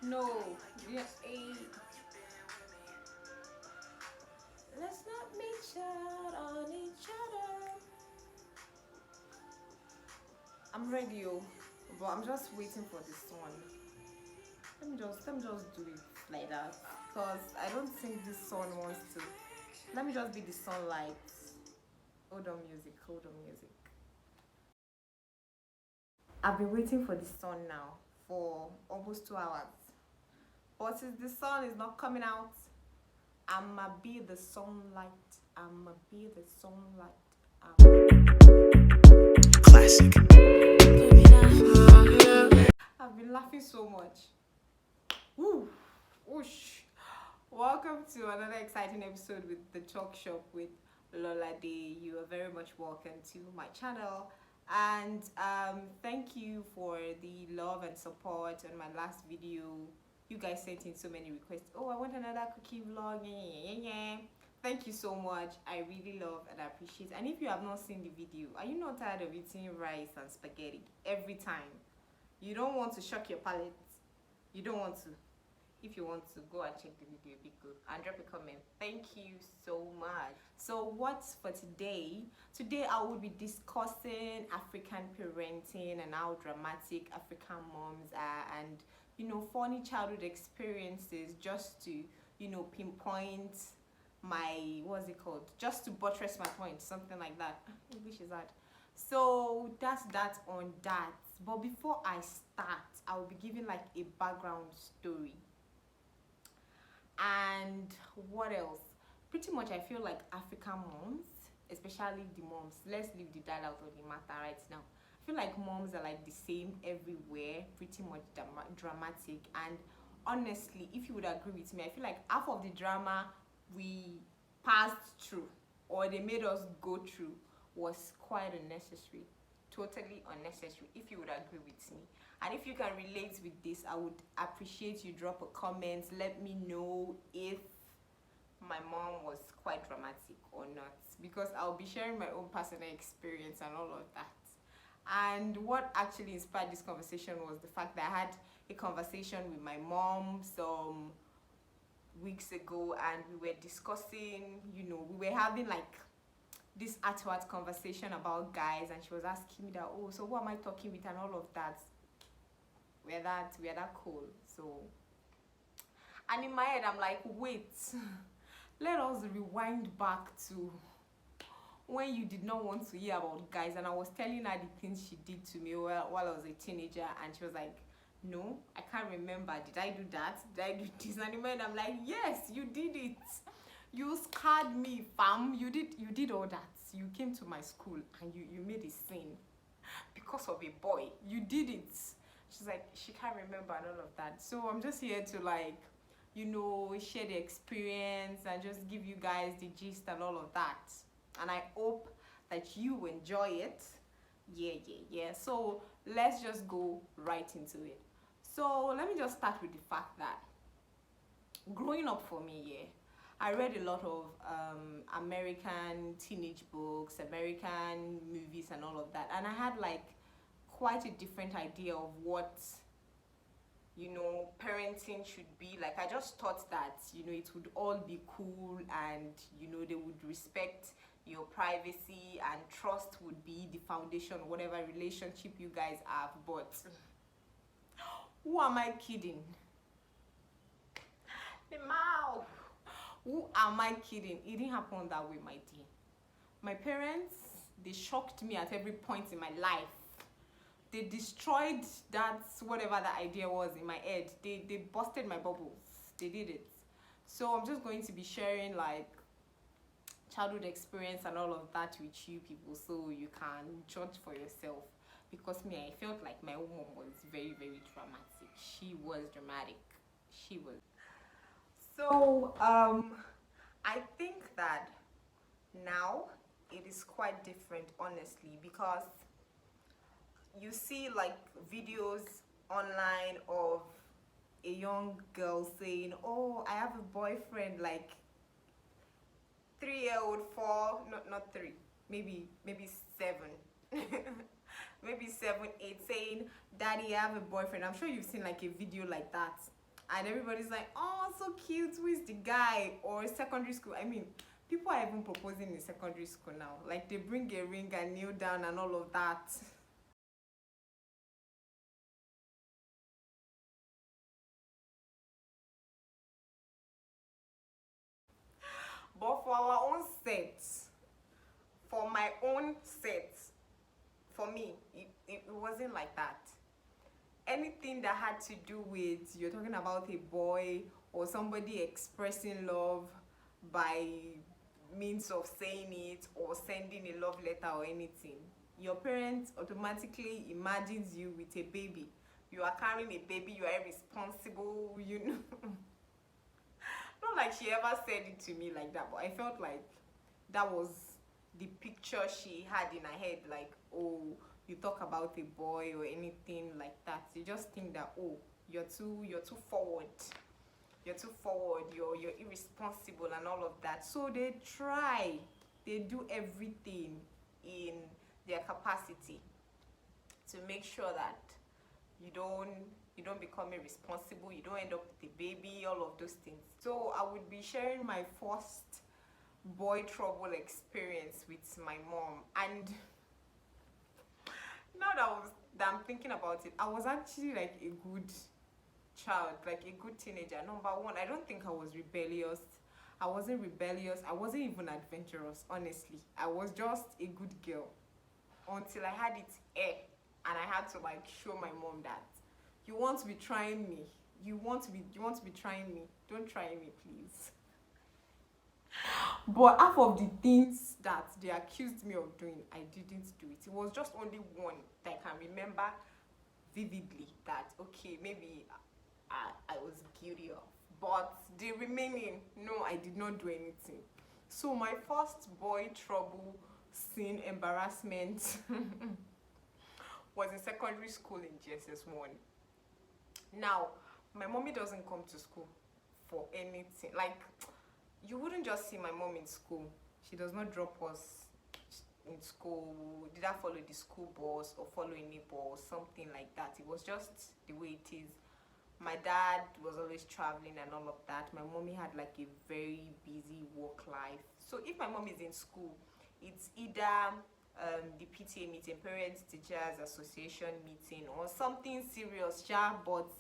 No, yeah, let's not miss out on each other. I'm ready, oh, but I'm just waiting for this one. Let me just do it like that because I don't think this song wants to. Let me just be the sunlight. Hold on, music. Hold on, music. I've been waiting for the sun now for almost 2 hours, but since the sun is not coming out, I'ma be the sunlight. I'ma be the sunlight. Classic. I've been laughing so much. Woo! Whoosh! Welcome to another exciting episode with the Talk Shop with Lola Day. You are very much welcome to my channel, and thank you for the love and support on my last video. You guys sent in so many requests. Oh, I want another cooking vlog. Yeah. Thank you so much. I really love and appreciate. And if you have not seen the video, are you not tired of eating rice and spaghetti every time? You don't want to shock your palate. You don't want to. If you want to, go and check the video, be good, and drop a comment. Thank you so much. So what's for today? Today I will be discussing African parenting and how dramatic African moms are, and funny childhood experiences, just to pinpoint my, what's it called, just to buttress my point, something like that. English is hard. So that's that on that. But before I start, I will be giving like a background story. And what else? Pretty much I feel like African moms, especially the moms, let's leave the dad out of the matter right now. I feel like moms are like the same everywhere, pretty much dramatic. And honestly, if you would agree with me, I feel like half of the drama we passed through, or they made us go through, was quite unnecessary, totally unnecessary, if you would agree with me. And if you can relate with this, I would appreciate you drop a comment. Let me know if my mom was quite dramatic or not, because I'll be sharing my own personal experience and all of that. And what actually inspired this conversation was the fact that I had a conversation with my mom some weeks ago, and we were discussing, we were having like this at conversation about guys, and she was asking me that, oh, so who am I talking with and all of that. We're that cool. So, and in my head I'm like, wait, let us rewind back to when you did not want to hear about guys, and I was telling her the things she did to me while I was a teenager, and she was like, no, I can't remember. Did I do that? Did I do this? And in my head I'm like, yes, you did it. You scarred me, fam. You did all that. You came to my school and you made a scene because of a boy. You did it. She's like, she can't remember and all of that. So I'm just here to like, share the experience and just give you guys the gist and all of that. And I hope that you enjoy it. Yeah. So let's just go right into it. So let me just start with the fact that growing up for me, I read a lot of American teenage books, American movies, and all of that. And I had like quite a different idea of what parenting should be like. I just thought that it would all be cool, and they would respect your privacy, and trust would be the foundation of whatever relationship you guys have. But who am I kidding? The mouth. Who am I kidding? It didn't happen that way, my dear. My parents, they shocked me at every point in my life. They destroyed that, whatever the idea was in my head. They busted my bubbles. They did it. So I'm just going to be sharing like childhood experience and all of that with you people, so you can judge for yourself. Because me, I felt like my own mom was very, very dramatic. She was dramatic. She was. So I think that now it is quite different, honestly, because you see like videos online of a young girl saying, oh, I have a boyfriend, like 3-year-old, four, not three, maybe seven, maybe 7, 8, saying, daddy, I have a boyfriend. I'm sure you've seen like a video like that. and everybody's like, oh, so cute, who is the guy? Or secondary school, I mean, people are even proposing in secondary school now, like they bring a ring and kneel down and all of that. But for our own set, for my own set, for me, it wasn't like that. Anything that had to do with, you're talking about a boy or somebody expressing love by means of saying it or sending a love letter or anything, your parents automatically imagines you with a baby. You are carrying a baby, you are irresponsible, you know. Not like she ever said it to me like that, but I felt like that was the picture she had in her head, like, oh, you talk about a boy or anything like that, you just think that, oh, you're too forward, you're irresponsible and all of that. So they do everything in their capacity to make sure that you don't you don't become irresponsible, you don't end up with a baby, all of those things. So I would be sharing my first boy trouble experience with my mom. And now that I'm thinking about it, I was actually like a good child, like a good teenager. Number one, I don't think I was rebellious. I wasn't rebellious. I wasn't even adventurous, honestly. I was just a good girl until I had it air, and I had to like show my mom that you want to be trying me. You want to be trying me. Don't try me, please. But half of the things that they accused me of doing, I didn't do it. It was just only one that I can remember vividly that, okay, maybe I was guilty of. But the remaining, no, I did not do anything. So my first boy trouble, sin, embarrassment was in secondary school in GSS 1. Now, my mommy doesn't come to school for anything. Like, you wouldn't just see my mom in school. She does not drop us in school. Did I follow the school bus or follow a neighbor or something like that? It was just the way it is. My dad was always traveling and all of that. My mommy had like a very busy work life. So if my mom is in school, it's either the PTA meeting, Parents Teachers Association meeting, or something serious, yeah. But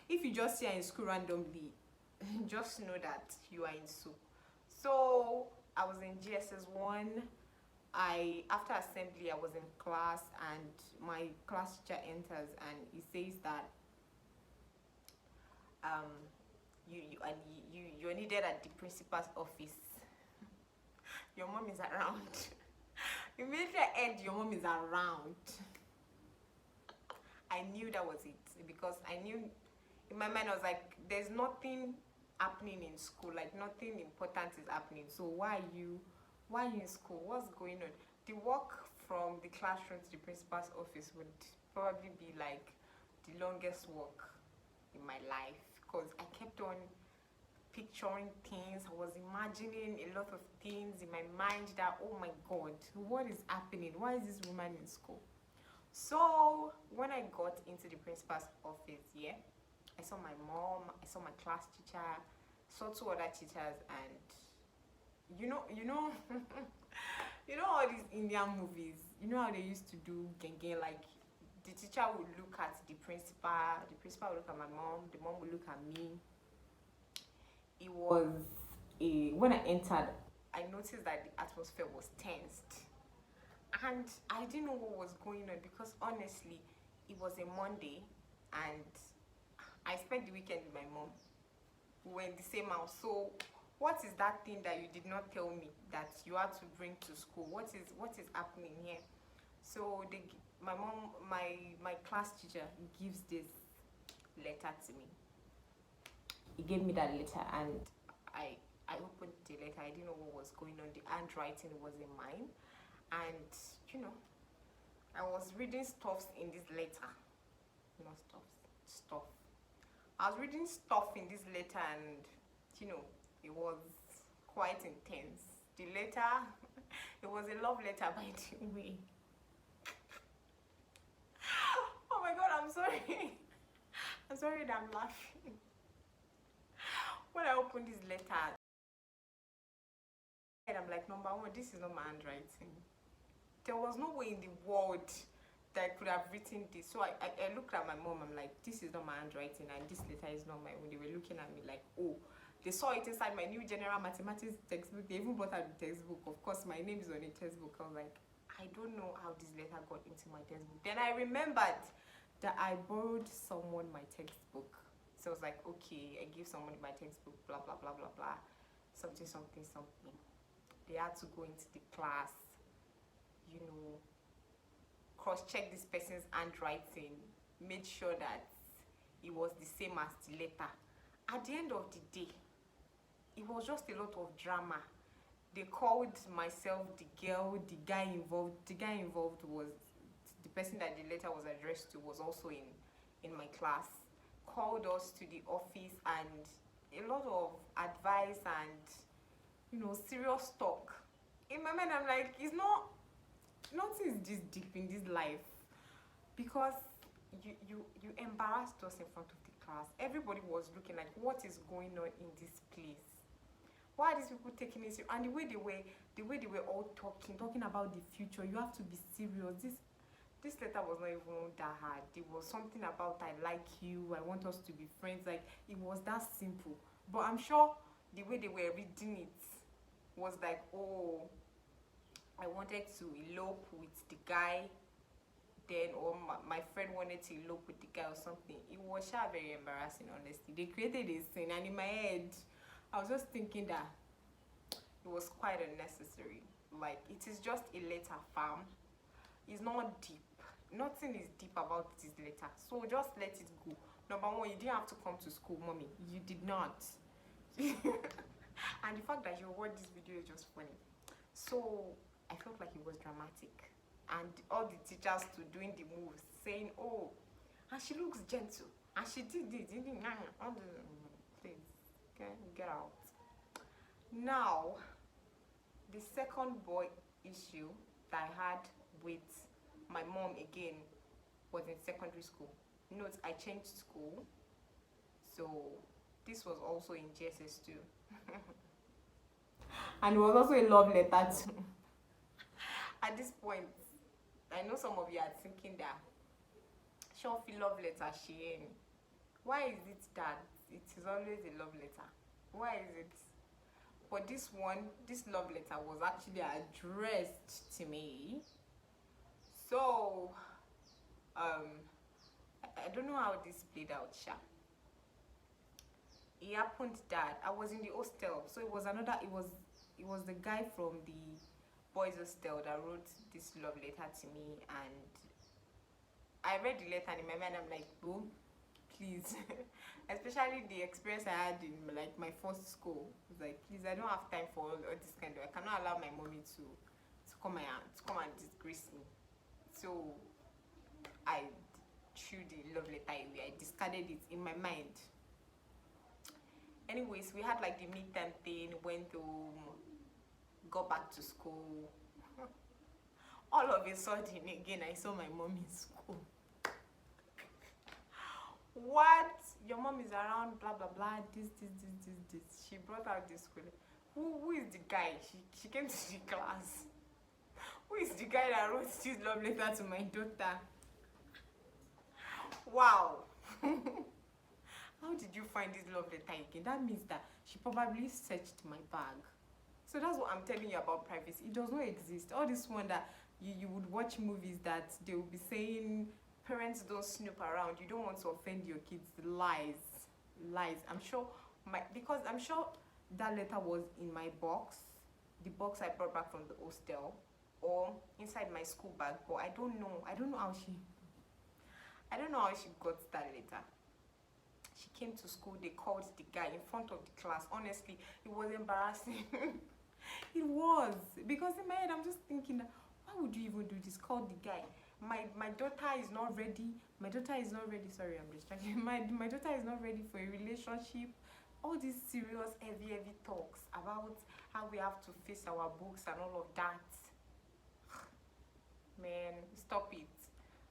if you just see her in school randomly, just know that you are in soup. So I was in GSS 1. After assembly, I was in class, and my class teacher enters and he says that you're needed at the principal's office. Your mom is around. Immediately I heard your mom is around, I knew that was it, because I knew in my mind, I was like, there's nothing happening in school, like nothing important is happening. So why are you in school? What's going on? The walk from the classroom to the principal's office would probably be like the longest walk in my life, because I kept on picturing things. I was imagining a lot of things in my mind that, oh my god, what is happening? Why is this woman in school? So when I got into the principal's office, yeah, I saw my mom, I saw my class teacher, saw two other teachers, and you know you know all these Indian movies, you know how they used to do genge, like the teacher would look at the principal would look at my mom, the mom would look at me. It was when I entered, I noticed that the atmosphere was tensed, and I didn't know what was going on, because honestly, it was a Monday, and I spent the weekend with my mom. We were in the same house. So what is that thing that you did not tell me that you had to bring to school? What is happening here? So my mom, my class teacher gives this letter to me. He gave me that letter, and I opened the letter. I didn't know what was going on. The handwriting wasn't mine, and I was reading stuffs in this letter. Not stuff. I was reading stuff in this letter, and it was quite intense. The letter, it was a love letter, by the way. Oh my god, I'm sorry. I'm sorry that I'm laughing. open this letter, and I'm like, number one, this is not my handwriting. There was no way in the world that I could have written this. So I looked at my mom. I'm like, this is not my handwriting, and this letter is not my own. They were looking at me like, oh, they saw it inside my new general mathematics textbook. They even brought out the textbook. Of course, my name is on a textbook. I was like, I don't know how this letter got into my textbook. Then I remembered that I borrowed someone my textbook. So I was like, okay, I give someone my textbook, blah, blah, blah, blah, blah. Something, something, something. They had to go into the class, you know, cross-check this person's handwriting, made sure that it was the same as the letter. At the end of the day, it was just a lot of drama. They called myself, the girl, the guy involved. The guy involved was the person that the letter was addressed to, was also in my class. Called us to the office, and a lot of advice and, you know, serious talk. In my mind, I'm like, it's not, nothing is this deep in this life, because you embarrassed us in front of the class. Everybody was looking like, what is going on in this place? Why are these people taking it serious? And the way they were all talking about the future. You have to be serious. This letter was not even that hard. It was something about, I like you, I want us to be friends. Like, it was that simple. But I'm sure the way they were reading it was like, oh, I wanted to elope with the guy, then, or my friend wanted to elope with the guy or something. It was very embarrassing, honestly. They created a scene, and in my head, I was just thinking that it was quite unnecessary. Like, it is just a letter, fam. It's not deep. Nothing is deep about this letter. So just let it go. Number one, you didn't have to come to school, mommy. You did not. And the fact that you watched this video is just funny. So I felt like it was dramatic. And all the teachers to doing the moves, saying, oh, and she looks gentle. And she did it. Please, okay, get out. Now, the second boy issue that I had with my mom again was in secondary school. Note, I changed school. So this was also in GSS 2. And it was also a love letter too. At this point, I know some of you are thinking that Shofi love letter Shein. Why is it that it is always a love letter? Why is it? But this love letter was actually addressed to me. So I don't know how this played out, Sha. It happened that I was in the hostel, so it was the guy from the boys hostel that wrote this love letter to me, and I read the letter, and in my mind I'm like, oh, please. Especially the experience I had in like my first school. I was like, please, I don't have time for all this kind of, I cannot allow my mommy to come and disgrace me. So I threw the love letter away. I discarded it in my mind. Anyways, we had like the midterm thing, went home, got back to school. All of a sudden again, I saw my mom in school. What? Your mom is around, blah blah blah, this. She brought out this school. Who is the guy? She came to the class. Who is the guy that wrote this love letter to my daughter? Wow. How did you find this love letter again? That means that she probably searched my bag. So that's what I'm telling you about privacy. It does not exist. All this one that you would watch movies that they will be saying parents don't snoop around. You don't want to offend your kids. Lies. I'm sure that letter was in my box. The box I brought back from the hostel, or inside my school bag. But I don't know how she got that letter. She came to school, they called the guy in front of the class. Honestly, it was embarrassing. It was. Because in my head, I'm just thinking, why would you even do this? Call the guy. My daughter is not ready. Sorry, I'm distracted. My daughter is not ready for a relationship. All these serious, heavy talks about how we have to face our books and all of that. Man, stop it.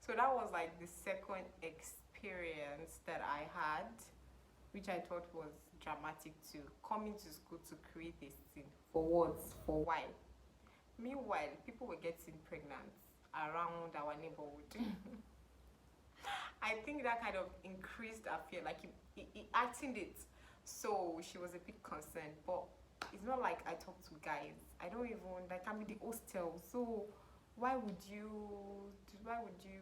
So that was like the second experience that I had which I thought was dramatic too. Coming to school to create a scene. For what? For why? Meanwhile, people were getting pregnant around our neighborhood. I think that kind of increased her fear, like it acting it. So she was a bit concerned, but it's not like I talk to guys. I don't even like I'm in the hostel. So why would you? Why would you?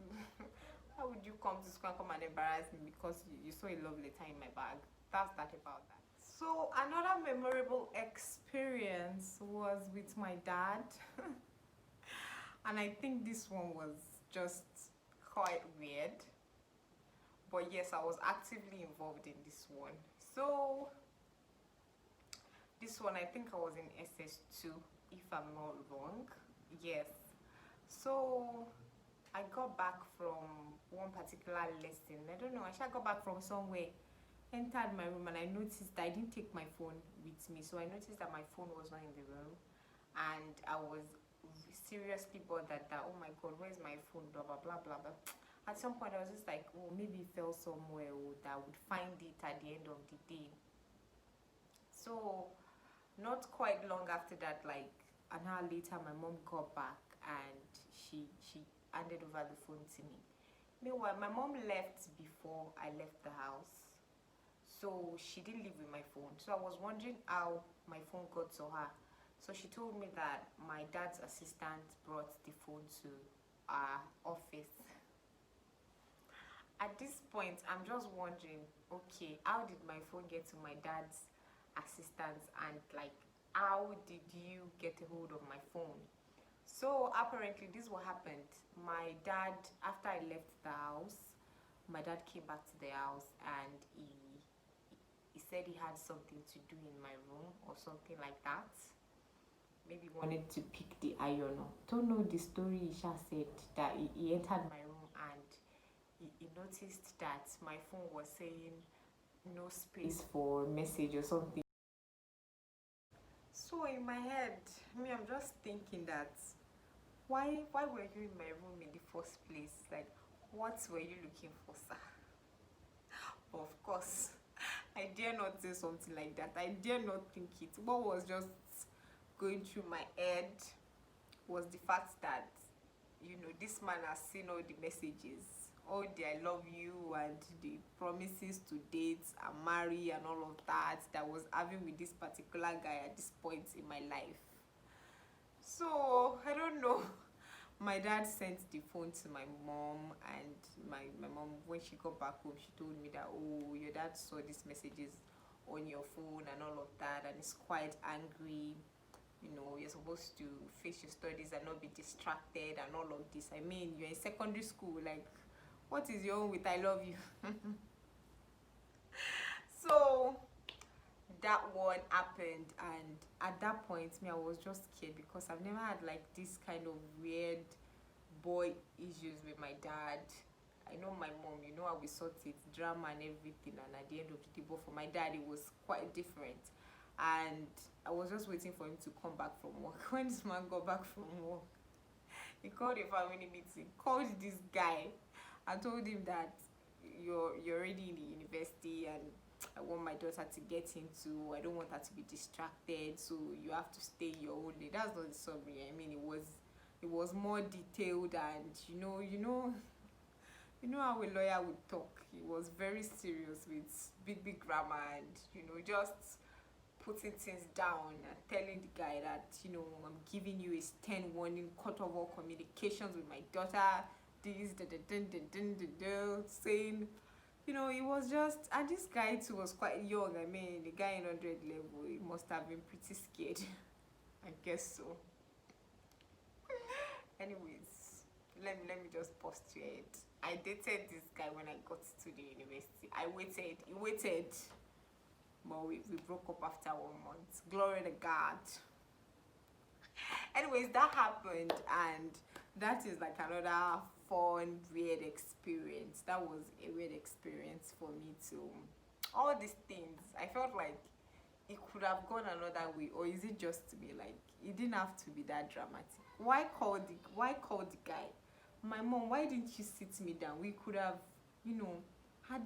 Why would you come to school and come and embarrass me because you saw a love letter in my bag? That's that about that. So another memorable experience was with my dad, and I think this one was just quite weird. But yes, I was actively involved in this one. So this one, I think I was in SS2, if I'm not wrong. Yes. So I got back from one particular lesson. I don't know. I got back from somewhere, entered my room, and I noticed that I didn't take my phone with me. So I noticed that my phone was not in the room, and I was seriously bothered that, oh my god, where's my phone? Blah blah blah blah blah. At some point, I was just like, oh, maybe it fell somewhere, or that I would find it at the end of the day. So not quite long after that, like an hour later, my mom got back and she handed over the phone to me. Meanwhile, my mom left before I left the house, so she didn't leave with my phone. So I was wondering how my phone got to her. So she told me that my dad's assistant brought the phone to our office. At this point, I'm just wondering, okay, how did my phone get to my dad's assistant, and like how did you get a hold of my phone? So apparently this what happened. My dad, after I left the house, my dad came back to the house and he said he had something to do in my room or something like that. Maybe wanted to pick the iron up. Don't know the story. Isha said that he entered my room and he noticed that my phone was saying no space for message or something. So in my head, me, I'm just thinking that why were you in my room in the first place? Like, what were you looking for, sir? But of course, I dare not say something like that. I dare not think it. What was just going through my head was the fact that, you know, this man has seen all the messages, all the I love you and the promises to date and marry and all of that was having with this particular guy at this point in my life. So I don't know. My dad sent the phone to my mom, and my mom, when she got back home, she told me that, oh, your dad saw these messages on your phone and all of that, and he's quite angry. You know, you're supposed to face your studies and not be distracted and all of this. I mean, you're in secondary school, like, what is your own with I love you? So that one happened, and at that point, me, I was just scared because I've never had like this kind of weird boy issues with my dad. I know my mom, you know how we sort it, drama and everything, and at the end of the day, but for my dad, it was quite different. And I was just waiting for him to come back from work. When this man got back from work, he called a family meeting, called this guy, and told him that you're already in the university and I want my daughter to get into, I don't want her to be distracted, so you have to stay your own lane. That's not the summary. I mean, it was more detailed, and you know how a lawyer would talk. He was very serious with big grammar, and just putting things down and telling the guy that, I'm giving you a stern warning, cut off all communications with my daughter, this, saying, it was just, and this guy too was quite young. I mean, the guy in 100 level, he must have been pretty scared. I guess so. Anyways, let me just post to it. I dated this guy when I got to the university. He waited, but we broke up after 1 month. Glory to God. Anyways, that happened, and that is like another fun, weird experience. That was a weird experience for me too. All these things, I felt like it could have gone another way, or is it just to be like, it didn't have to be that dramatic? Why call the guy? My mom, why didn't you sit me down? We could have, had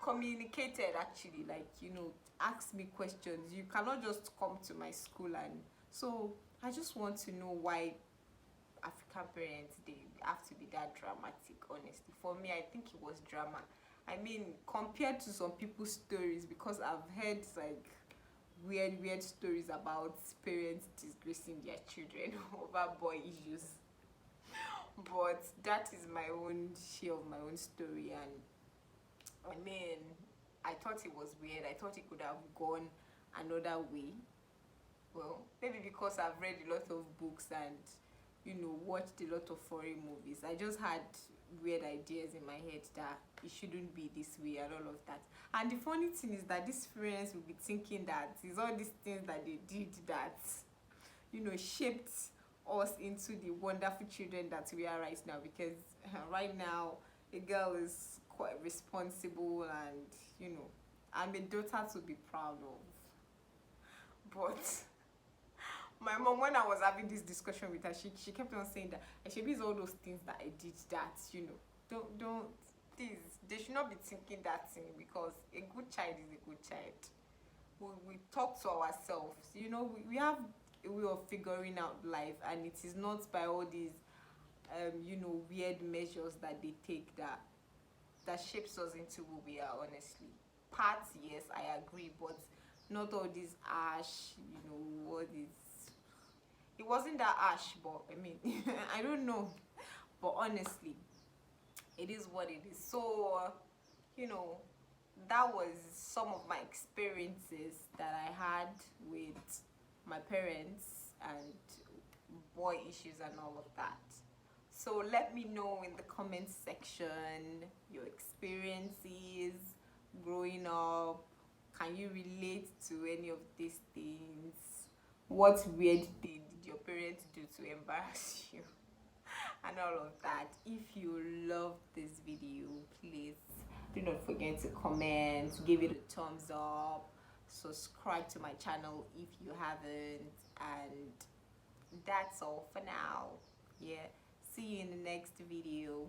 communicated, actually, like, you know, ask me questions. You cannot just come to my school. And so I just want to know why African parents, they have to be that dramatic. Honestly, for me, I think it was drama. I mean, compared to some people's stories, because I've heard like weird stories about parents disgracing their children over boy issues. But that is my own share of my own story. And I mean, I thought it was weird. I thought it could have gone another way. Well, maybe because I've read a lot of books and, you know, watched a lot of foreign movies. I just had weird ideas in my head that it shouldn't be this way and all of that. And the funny thing is that these parents will be thinking that it's all these things that they did that, you know, shaped us into the wonderful children that we are right now. Because right now, a girl is quite responsible and, you know, I'm a daughter to be proud of. But my mom, when I was having this discussion with her, she kept on saying that I should be all those things that I did that, you know, don't please, they should not be thinking that thing, because a good child is a good child. We talk to ourselves, you know, we have a way of figuring out life, and it is not by all these you know, weird measures that they take that shapes us into who we are. Honestly, parts, yes, I agree, but not all this ash, you know, what is, it wasn't that ash, but I mean, I don't know, but honestly, it is what it is. So you know, that was some of my experiences that I had with my parents and boy issues and all of that. So let me know in the comments section your experiences growing up. Can you relate to any of these things? What weird thing did your parents do to embarrass you? And all of that. If you love this video, please do not forget to comment, give it a thumbs up, subscribe to my channel if you haven't, and that's all for now. Yeah, see you in the next video.